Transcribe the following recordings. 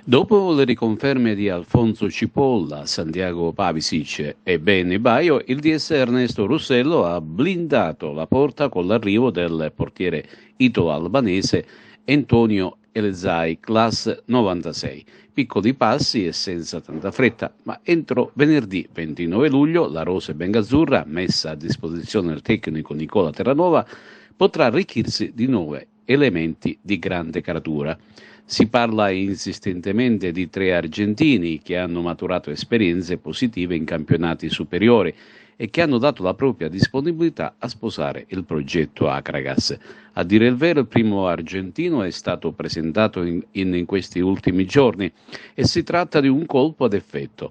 Dopo le riconferme di Alfonso Cipolla, Santiago Pavisic e Benny Baio, il DS Ernesto Russello ha blindato la porta con l'arrivo del portiere italo-albanese Antonio Elezai, classe 96. Piccoli passi e senza tanta fretta, ma entro venerdì 29 luglio la rosa bengazzurra, messa a disposizione del tecnico Nicola Terranova, potrà arricchirsi di 9 elementi di grande caratura. Si parla insistentemente di 3 argentini che hanno maturato esperienze positive in campionati superiori e che hanno dato la propria disponibilità a sposare il progetto Acragas. A dire il vero, il primo argentino è stato presentato in questi ultimi giorni e si tratta di un colpo ad effetto.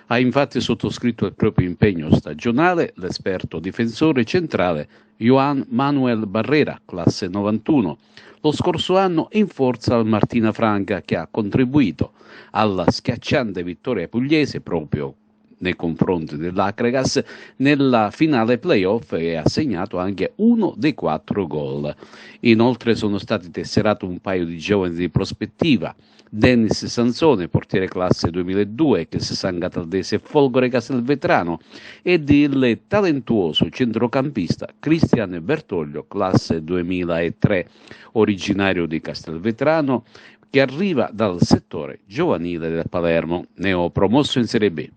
Ha infatti sottoscritto il proprio impegno stagionale l'esperto difensore centrale Joan Manuel Barrera, classe 91, lo scorso anno in forza al Martina Franca, che ha contribuito alla schiacciante vittoria pugliese proprio nei confronti dell'Acregas nella finale playoff e ha segnato anche uno dei 4 gol. Inoltre sono stati tesserati un paio di giovani di prospettiva: Dennis Sansone, portiere classe 2002, che si Sanghataldese e Folgore Castelvetrano, ed il talentuoso centrocampista Cristian Bertoglio, classe 2003, originario di Castelvetrano, che arriva dal settore giovanile del Palermo, neopromosso in Serie B.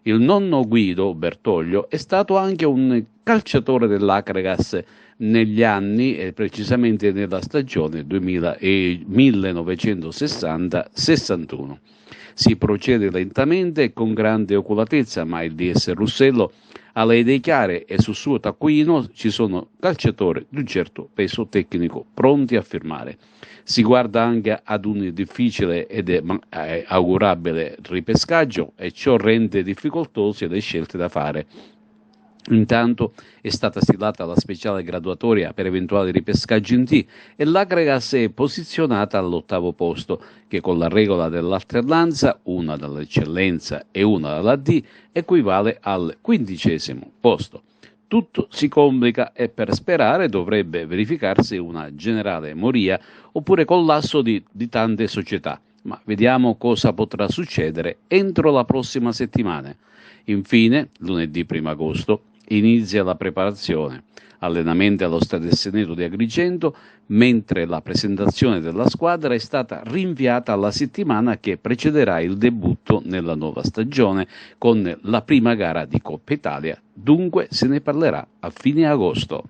Il nonno Guido Bertoglio è stato anche un calciatore dell'Acregas negli anni, e precisamente nella stagione 1960-61. Si procede lentamente e con grande oculatezza, ma il DS Russello ha le idee chiare e sul suo taccuino ci sono calciatori di un certo peso tecnico pronti a firmare. Si guarda anche ad un difficile ed augurabile ripescaggio e ciò rende difficoltose le scelte da fare. Intanto è stata stilata la speciale graduatoria per eventuali ripescaggi in D e l'Agregas è posizionata all'8° posto, che con la regola dell'alternanza, una dall'eccellenza e una dalla D, equivale al 15° posto. Tutto si complica e per sperare dovrebbe verificarsi una generale moria oppure collasso di tante società, ma vediamo cosa potrà succedere entro la prossima settimana. Infine, lunedì 1° agosto, inizia la preparazione, allenamenti allo Stadio Seneto di Agrigento, mentre la presentazione della squadra è stata rinviata alla settimana che precederà il debutto nella nuova stagione con la prima gara di Coppa Italia, dunque se ne parlerà a fine agosto.